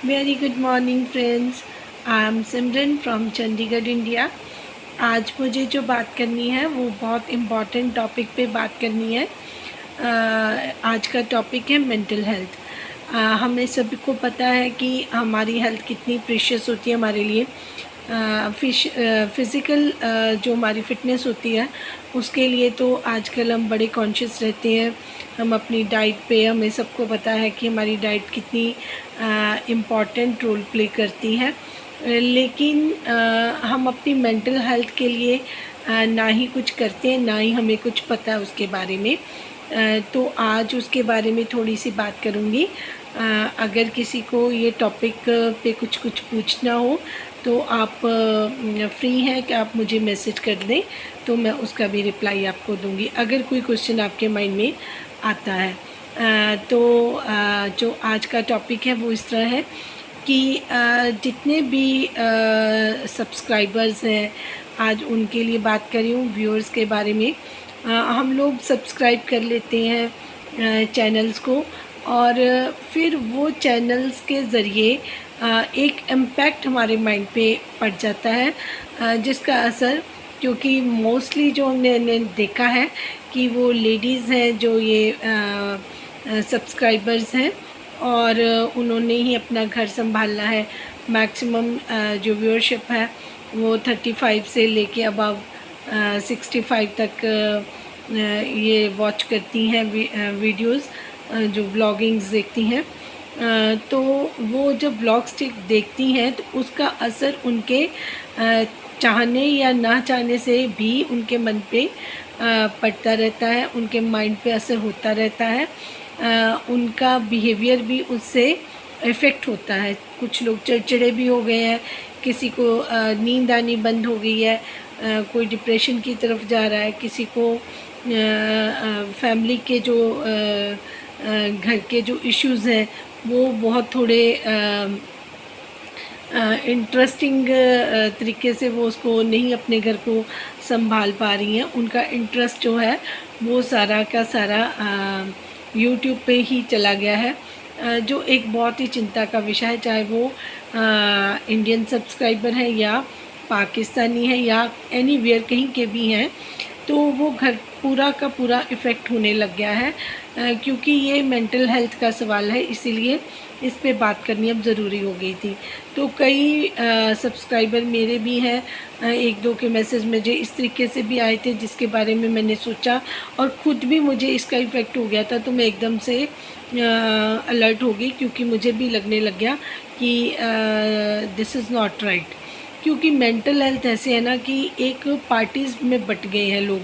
Very good morning friends. I am Simran from Chandigarh India. आज मुझे जो बात करनी है वो बहुत इम्पॉर्टेंट टॉपिक पे बात करनी है। आज का टॉपिक है मेंटल हेल्थ। हमें सभी को पता है कि हमारी हेल्थ कितनी प्रीशियस होती है हमारे लिए। फ़िज़िकल जो हमारी फ़िटनेस होती है उसके लिए तो आजकल हम बड़े कॉन्शियस रहते हैं। हम अपनी डाइट पे, हमें सबको पता है कि हमारी डाइट कितनी इम्पॉर्टेंट रोल प्ले करती है। लेकिन हम अपनी मेंटल हेल्थ के लिए ना ही कुछ करते हैं, ना ही हमें कुछ पता है उसके बारे में। तो आज उसके बारे में थोड़ी सी बात करूँगी। अगर किसी को ये टॉपिक पे कुछ पूछना हो तो आप फ्री हैं कि आप मुझे मैसेज कर दें, तो मैं उसका भी रिप्लाई आपको दूंगी अगर कोई क्वेश्चन आपके माइंड में आता है। जो आज का टॉपिक है वो इस तरह है कि जितने भी सब्सक्राइबर्स हैं, आज उनके लिए बात कर रही हूँ, व्यूअर्स के बारे में। हम लोग सब्सक्राइब कर लेते हैं चैनल्स को, और फिर वो चैनल्स के ज़रिए एक इम्पैक्ट हमारे माइंड पे पड़ जाता है, जिसका असर, क्योंकि मोस्टली जो हमने देखा है कि वो लेडीज़ हैं जो ये सब्सक्राइबर्स हैं, और उन्होंने ही अपना घर संभालना है। मैक्सिमम जो व्यूअरशिप है वो 35 से लेके अबव 65 तक ये वॉच करती हैं वीडियोस, जो व्लॉगिंग्स देखती हैं। तो वो जब व्लॉग्स देखती हैं तो उसका असर उनके चाहने या ना चाहने से भी उनके मन पे पड़ता रहता है, उनके माइंड पे असर होता रहता है। उनका बिहेवियर भी उससे इफ़ेक्ट होता है। कुछ लोग चिड़चिड़े भी हो गए हैं, किसी को नींद आनी बंद हो गई है, कोई डिप्रेशन की तरफ जा रहा है, किसी को फैमिली के जो घर के जो इश्यूज़ हैं वो बहुत थोड़े इंटरेस्टिंग तरीके से वो उसको नहीं, अपने घर को संभाल पा रही हैं। उनका इंटरेस्ट जो है वो सारा का सारा यूट्यूब पे ही चला गया है, जो एक बहुत ही चिंता का विषय है। चाहे वो इंडियन सब्सक्राइबर है या पाकिस्तानी है या एनीवेयर कहीं के भी हैं, तो वो घर पूरा का पूरा इफ़ेक्ट होने लग गया है। क्योंकि ये मेंटल हेल्थ का सवाल है, इसीलिए इस पे बात करनी अब ज़रूरी हो गई थी। तो कई सब्सक्राइबर मेरे भी हैं, एक दो के मैसेज मुझे इस तरीके से भी आए थे जिसके बारे में मैंने सोचा, और ख़ुद भी मुझे इसका इफ़ेक्ट हो गया था। तो मैं एकदम से अलर्ट हो गई, क्योंकि मुझे भी लगने लग गया कि दिस इज़ नॉट राइट। क्योंकि मेंटल हेल्थ ऐसे है ना कि एक पार्टीज़ में बट गए हैं लोग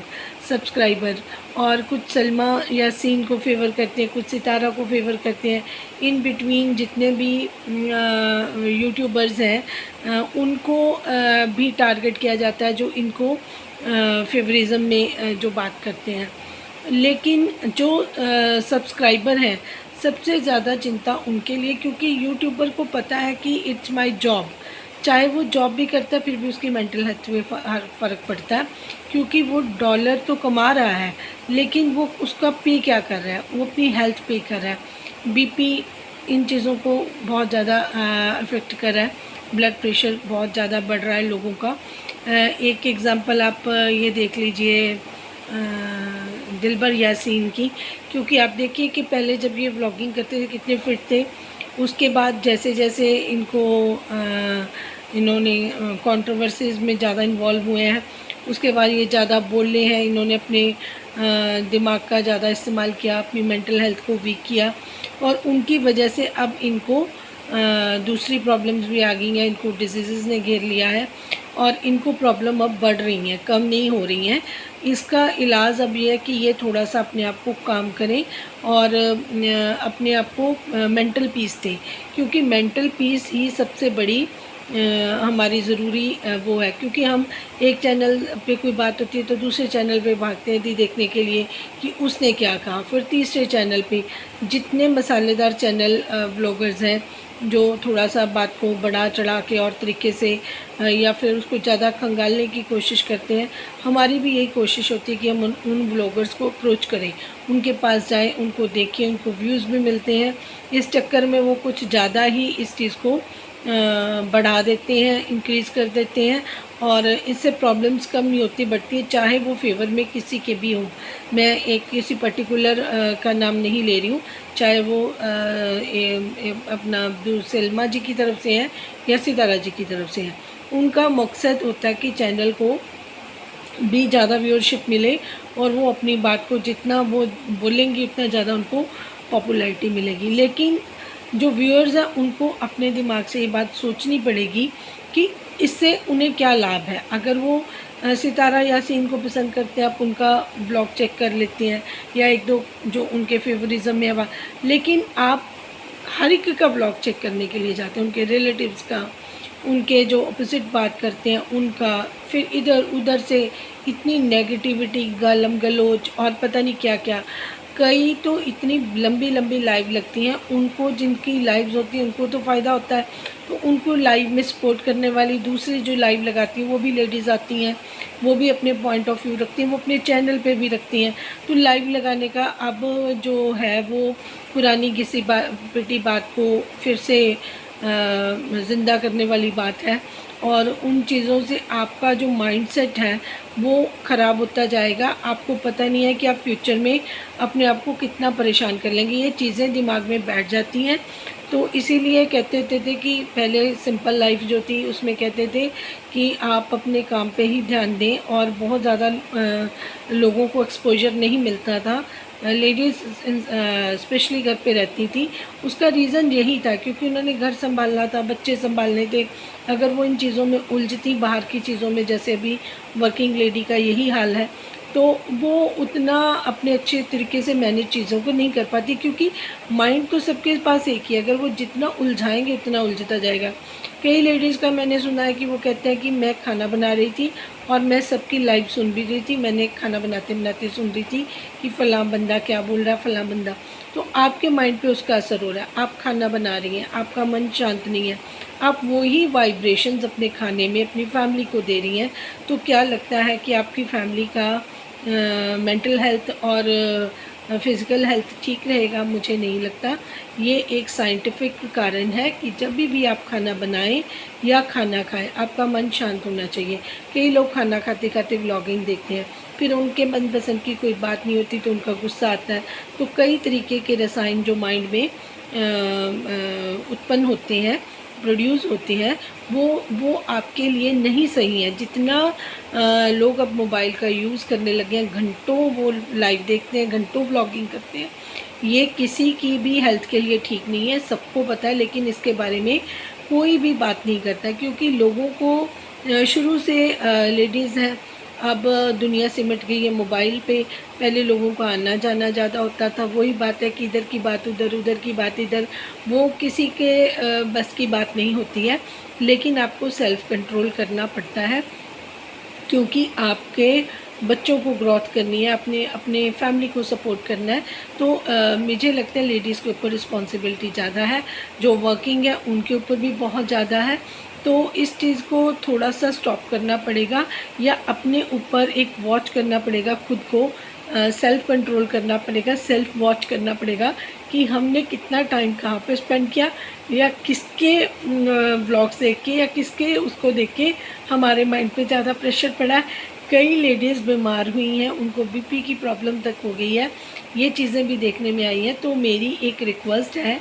सब्सक्राइबर, और कुछ सलमा यासीन को फेवर करते हैं, कुछ सितारा को फेवर करते हैं। इन बिटवीन जितने भी यूट्यूबर्स हैं उनको भी टारगेट किया जाता है, जो इनको फेवरिज़म में जो बात करते हैं। लेकिन जो सब्सक्राइबर हैं, सबसे ज़्यादा चिंता उनके लिए, क्योंकि यूट्यूबर को पता है कि इट्स माय जॉब। चाहे वो जॉब भी करता है फिर भी उसकी मेंटल हेल्थ में फ़र्क पड़ता है, क्योंकि वो डॉलर तो कमा रहा है लेकिन वो उसका पे क्या कर रहा है, वो अपनी हेल्थ पे कर रहा है। बीपी इन चीज़ों को बहुत ज़्यादा अफेक्ट कर रहा है, ब्लड प्रेशर बहुत ज़्यादा बढ़ रहा है लोगों का। एक एग्ज़ाम्पल आप ये देख लीजिए दिलबर यासीन की, क्योंकि आप देखिए कि पहले जब ये व्लॉगिंग करते थे कितने फिट थे, उसके बाद जैसे जैसे इनको इन्होंने कंट्रोवर्सीज़ में ज़्यादा इन्वॉल्व हुए हैं, उसके बाद ये ज़्यादा बोले हैं, इन्होंने अपने दिमाग का ज़्यादा इस्तेमाल किया, अपनी मेंटल हेल्थ को वीक किया, और उनकी वजह से अब इनको दूसरी प्रॉब्लम्स भी आ गई हैं, इनको डिजीज़ ने घेर लिया है, और इनको प्रॉब्लम अब बढ़ रही हैं, कम नहीं हो रही हैं। इसका इलाज अब ये है कि ये थोड़ा सा अपने आप को काम करें और अपने आप को मेंटल पीस दें, क्योंकि मेंटल पीस ही सबसे बड़ी हमारी ज़रूरी वो है, क्योंकि हम एक चैनल पे कोई बात होती है तो दूसरे चैनल पे भागते हैं देखने के लिए कि उसने क्या कहा, फिर तीसरे चैनल पे। जितने मसालेदार चैनल व्लॉगर्स हैं जो थोड़ा सा बात को बढ़ा चढ़ा के और तरीके से या फिर उसको ज़्यादा खंगालने की कोशिश करते हैं, हमारी भी यही कोशिश होती है कि हम उन ब्लॉगर्स को अप्रोच करें, उनके पास जाएं, उनको देखें, उनको व्यूज़ भी मिलते हैं। इस चक्कर में वो कुछ ज़्यादा ही इस चीज़ को बढ़ा देते हैं, इंक्रीज़ कर देते हैं, और इससे प्रॉब्लम्स कम नहीं होती, बढ़ती है, चाहे वो फेवर में किसी के भी हों। मैं एक किसी पर्टिकुलर का नाम नहीं ले रही हूँ, चाहे वो अपना सलमा जी की तरफ से है या सितारा जी की तरफ से है। उनका मकसद होता है कि चैनल को भी ज़्यादा व्यूअरशिप मिले और वो अपनी बात को जितना वो बोलेंगी उतना ज़्यादा उनको पॉपुलैरिटी मिलेगी। लेकिन जो व्यूअर्स हैं उनको अपने दिमाग से ये बात सोचनी पड़ेगी कि इससे उन्हें क्या लाभ है। अगर वो सितारा यासीन को पसंद करते हैं, आप उनका ब्लॉग चेक कर लेते हैं या एक दो जो उनके फेवरिज़म में है, लेकिन आप हर एक का ब्लॉग चेक करने के लिए जाते हैं, उनके रिलेटिव्स का, उनके जो अपोजिट बात करते हैं उनका, फिर इधर उधर से इतनी नेगेटिविटी, गालम गलोच और पता नहीं क्या क्या। कई तो इतनी लंबी लंबी लाइव लगती हैं, उनको जिनकी लाइव्स होती हैं उनको तो फ़ायदा होता है, तो उनको लाइव में सपोर्ट करने वाली दूसरी जो लाइव लगाती हैं वो भी लेडीज़ आती हैं, वो भी अपने पॉइंट ऑफ व्यू रखती हैं, वो अपने चैनल पे भी रखती हैं। तो लाइव लगाने का अब जो है वो पुरानी घिसी पिटी बात को फिर से ज़िंदा करने वाली बात है, और उन चीज़ों से आपका जो माइंडसेट है वो ख़राब होता जाएगा। आपको पता नहीं है कि आप फ्यूचर में अपने आप को कितना परेशान कर लेंगे, ये चीज़ें दिमाग में बैठ जाती हैं। तो इसीलिए कहते होते थे कि पहले सिंपल लाइफ जो थी उसमें कहते थे कि आप अपने काम पे ही ध्यान दें, और बहुत ज़्यादा लोगों को एक्सपोजर नहीं मिलता था। लेडीज़ स्पेशली घर पे रहती थी, उसका रीज़न यही था क्योंकि उन्होंने घर संभालना था, बच्चे संभालने थे। अगर वो इन चीज़ों में उलझती, बाहर की चीज़ों में, जैसे अभी वर्किंग लेडी का यही हाल है, तो वो उतना अपने अच्छे तरीके से मैनेज चीज़ों को नहीं कर पाती, क्योंकि माइंड तो सबके पास एक ही है, अगर वो जितना उलझाएंगे उतना उलझता जाएगा। कई लेडीज़ का मैंने सुना है कि वो कहते हैं कि मैं खाना बना रही थी और मैं सबकी लाइव सुन भी रही थी, मैंने खाना बनाते बनाते सुन रही थी कि फ़लाँ बंदा क्या बोल रहा है, फ़लाँ बंदा। तो आपके माइंड पे उसका असर हो रहा है, आप खाना बना रही हैं, आपका मन शांत नहीं है, आप वही वाइब्रेशंस अपने खाने में अपनी फैमिली को दे रही हैं, तो क्या लगता है कि आपकी फैमिली का मेंटल हेल्थ और फ़िज़िकल हेल्थ ठीक रहेगा? मुझे नहीं लगता। ये एक साइंटिफिक कारण है कि जब भी आप खाना बनाएं या खाना खाएं, आपका मन शांत होना चाहिए। कई लोग खाना खाते खाते व्लॉगिंग देखते हैं, फिर उनके मनपसंद की कोई बात नहीं होती तो उनका गुस्सा आता है। तो कई तरीके के रसायन जो माइंड में उत्पन्न होते हैं, प्रोड्यूस होती है, वो आपके लिए नहीं सही है। जितना लोग अब मोबाइल का यूज़ करने लगे हैं, घंटों वो लाइव देखते हैं, घंटों व्लॉगिंग करते हैं, ये किसी की भी हेल्थ के लिए ठीक नहीं है, सबको पता है, लेकिन इसके बारे में कोई भी बात नहीं करता, क्योंकि लोगों को शुरू से लेडीज़ हैं, अब दुनिया सिमट गई है मोबाइल पे। पहले लोगों का आना जाना ज़्यादा होता था, वही बात है कि इधर की बात उधर, उधर की बात इधर, वो किसी के बस की बात नहीं होती है। लेकिन आपको सेल्फ़ कंट्रोल करना पड़ता है, क्योंकि आपके बच्चों को ग्रोथ करनी है, अपने अपने फैमिली को सपोर्ट करना है। तो मुझे लगता है लेडीज़ के ऊपर रिस्पॉन्सिबिलिटी ज़्यादा है, जो वर्किंग है उनके ऊपर भी बहुत ज़्यादा है। तो इस चीज़ को थोड़ा सा स्टॉप करना पड़ेगा, या अपने ऊपर एक वॉच करना पड़ेगा, खुद को सेल्फ़ कंट्रोल करना पड़ेगा, सेल्फ़ वॉच करना पड़ेगा कि हमने कितना टाइम कहाँ पे स्पेंड किया, या किसके व्लॉग्स देख के या किसके उसको देख के हमारे माइंड पे ज़्यादा प्रेशर पड़ा है। कई लेडीज़ बीमार हुई हैं, उनको बीपी की प्रॉब्लम तक हो गई है, ये चीज़ें भी देखने में आई हैं। तो मेरी एक रिक्वेस्ट है,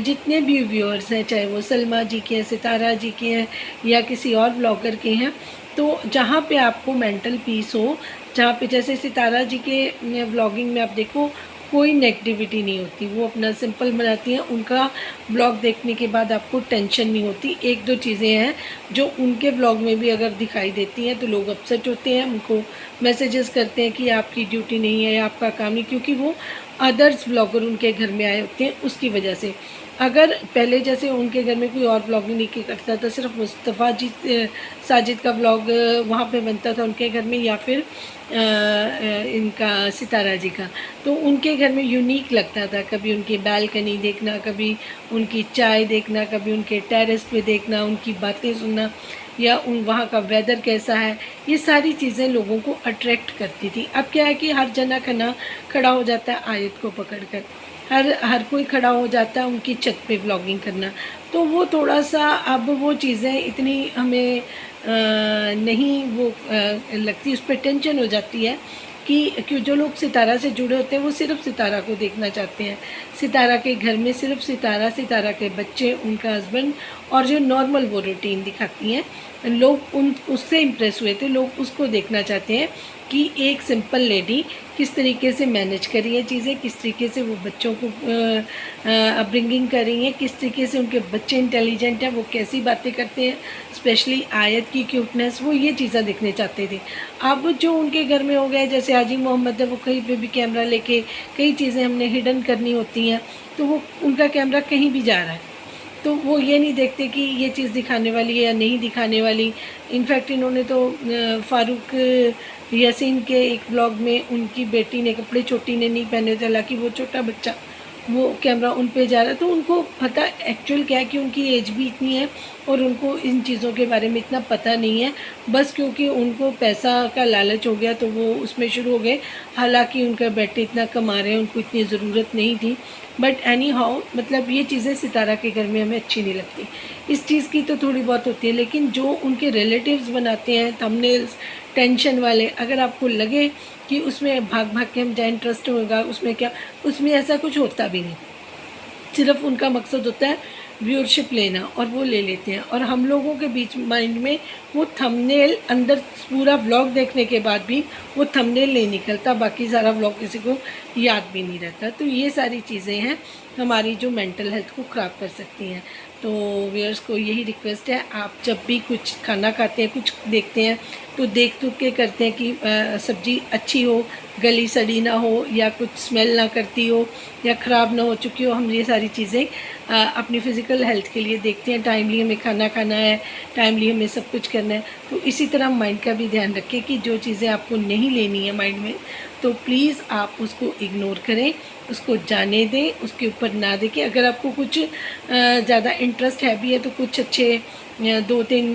जितने भी व्यूअर्स हैं, चाहे वो सलमा जी के हैं, सितारा जी के हैं, या किसी और ब्लॉगर के हैं, तो जहाँ पे आपको मेंटल पीस हो, जहाँ पे जैसे सितारा जी के व्लॉगिंग में आप देखो कोई नेगेटिविटी नहीं होती, वो अपना सिंपल बनाती हैं, उनका ब्लॉग देखने के बाद आपको टेंशन नहीं होती। एक दो चीज़ें हैं जो उनके ब्लॉग में भी अगर दिखाई देती हैं तो लोग अपसेट होते हैं, उनको मैसेजेस करते हैं कि आपकी ड्यूटी नहीं है या आपका काम नहीं, क्योंकि वो अदर्स ब्लॉगर उनके घर में आए होते हैं उसकी वजह से। अगर पहले जैसे उनके घर में कोई और व्लॉग नहीं करता था, सिर्फ मुस्तफ़ा जी साजिद का व्लॉग वहाँ पे बनता था उनके घर में, या फिर इनका सितारा जी का, तो उनके घर में यूनिक लगता था। कभी उनकी बालकनी देखना, कभी उनकी चाय देखना, कभी उनके टेरेस पे देखना, उनकी बातें सुनना, या उन वहाँ का वेदर कैसा है, ये सारी चीज़ें लोगों को अट्रैक्ट करती थी। अब क्या है कि हर जना खना खड़ा हो जाता है आयत को पकड़कर, हर कोई खड़ा हो जाता है उनकी छत पे व्लॉगिंग करना, तो वो थोड़ा सा अब वो चीज़ें इतनी हमें नहीं वो लगती, उस पर टेंशन हो जाती है कि जो लोग सितारा से जुड़े होते हैं वो सिर्फ सितारा को देखना चाहते हैं। सितारा के घर में सिर्फ सितारा, सितारा के बच्चे, उनका हस्बैंड, और जो नॉर्मल वो रूटीन दिखाती हैं, लोग उससे इम्प्रेस हुए थे, लोग उसको देखना चाहते हैं कि एक सिंपल लेडी किस तरीके से मैनेज कर रही है चीज़ें, किस तरीके से वो बच्चों को अपब्रिंगिंग कर रही हैं, किस तरीके से उनके बच्चे इंटेलिजेंट हैं, वो कैसी बातें करते हैं, स्पेशली आयत की क्यूटनेस, वो ये चीज़ें देखने चाहते थे। अब जो उनके घर में हो गया, जैसे हाजी मोहम्मद है, वो कहीं पे भी कैमरा लेके कई चीज़ें हमने हिडन करनी होती हैं, तो वो उनका कैमरा कहीं भी जा रहा है, तो वो ये नहीं देखते कि ये चीज़ दिखाने वाली है या नहीं दिखाने वाली। इनफैक्ट इन्होंने तो फ़ारूक यासीन के एक व्लॉग में उनकी बेटी ने कपड़े छोटी ने नहीं पहने थे, हालांकि वो छोटा बच्चा, वो कैमरा उन पे जा रहा है, तो उनको पता एक्चुअल क्या है कि उनकी एज भी इतनी है और उनको इन चीज़ों के बारे में इतना पता नहीं है, बस क्योंकि उनको पैसा का लालच हो गया तो वो उसमें शुरू हो गए। हालांकि उनका बेटे इतना कमा रहे हैं, उनको इतनी ज़रूरत नहीं थी, बट एनी हाउ मतलब ये चीज़ें सितारा के घर में हमें अच्छी नहीं लगती। इस चीज़ की तो थोड़ी बहुत होती है, लेकिन जो उनके रिलेटिव्स बनाते हैं थंबनेल्स टेंशन वाले, अगर आपको लगे कि उसमें भाग भाग के हम जाए, इंटरेस्ट होगा उसमें, क्या उसमें ऐसा कुछ होता भी नहीं, सिर्फ उनका मकसद होता है व्यूअरशिप लेना, और वो ले लेते हैं। और हम लोगों के बीच माइंड में वो थंबनेल, अंदर पूरा व्लॉग देखने के बाद भी वो थंबनेल नहीं निकलता, बाकी सारा व्लॉग किसी को याद भी नहीं रहता। तो ये सारी चीज़ें हैं हमारी जो मेंटल हेल्थ को ख़राब कर सकती हैं। तो व्यूअर्स को यही रिक्वेस्ट है, आप जब भी कुछ खाना खाते हैं, कुछ देखते हैं, तो देख दुख के करते हैं कि सब्ज़ी अच्छी हो, गली सड़ी ना हो, या कुछ स्मेल ना करती हो, या ख़राब ना हो चुकी हो। हम ये सारी चीज़ें अपनी फ़िज़िकल हेल्थ के लिए देखते हैं, टाइमली हमें खाना खाना है, टाइमली हमें सब कुछ करना है। तो इसी तरह माइंड का भी ध्यान रखें कि जो चीज़ें आपको नहीं लेनी है माइंड में, तो प्लीज़ आप उसको इग्नोर करें, उसको जाने दें, उसके ऊपर ना देखें। अगर आपको कुछ ज़्यादा इंटरेस्ट है भी है, तो कुछ अच्छे 2-3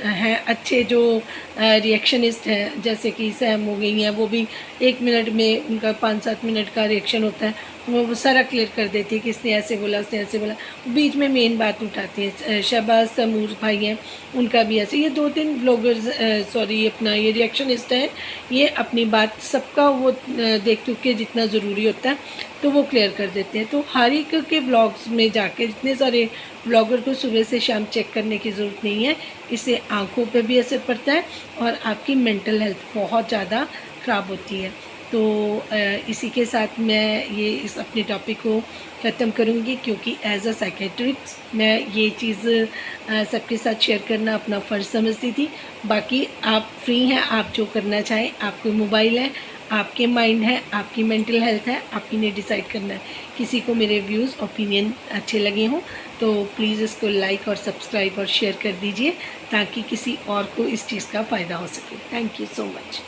हैं अच्छे जो रिएक्शनिस्ट हैं, जैसे कि सैम हो गई हैं, वो भी 1 मिनट में उनका 5-7 मिनट का रिएक्शन होता है, वो सारा क्लियर कर देती है कि इसने ऐसे बोला, उसने ऐसे बोला, बीच में मेन बात उठाती है। शहबाज तैमूर भाई हैं, उनका भी ऐसे, ये 2-3 ब्लॉगर्स सॉरी अपना ये रिएक्शनिस्ट हैं, ये अपनी बात सबका वो देख दुख के जितना ज़रूरी होता है तो वो क्लियर कर देते हैं। तो हर एक के व्लॉग्स में जाके जितने सारे ब्लॉगर को सुबह से शाम चेक करने की ज़रूरत नहीं है, इससे आँखों पे भी असर पड़ता है और आपकी मेंटल हेल्थ बहुत ज़्यादा ख़राब होती है। तो इसी के साथ मैं ये इस अपने टॉपिक को ख़त्म करूँगी, क्योंकि एज अ साइकेट्रिस्ट मैं ये चीज़ सबके साथ शेयर करना अपना फ़र्ज़ समझती थी। बाकी आप फ्री हैं, आप जो करना चाहें, आपके मोबाइल है, आपके माइंड है, आपकी मेंटल हेल्थ है, आपकी ने डिसाइड करना है। किसी को मेरे व्यूज़ ओपिनियन अच्छे लगे हों तो प्लीज़ इसको लाइक और सब्सक्राइब और शेयर कर दीजिए, ताकि किसी और को इस चीज़ का फ़ायदा हो सके। Thank you so much.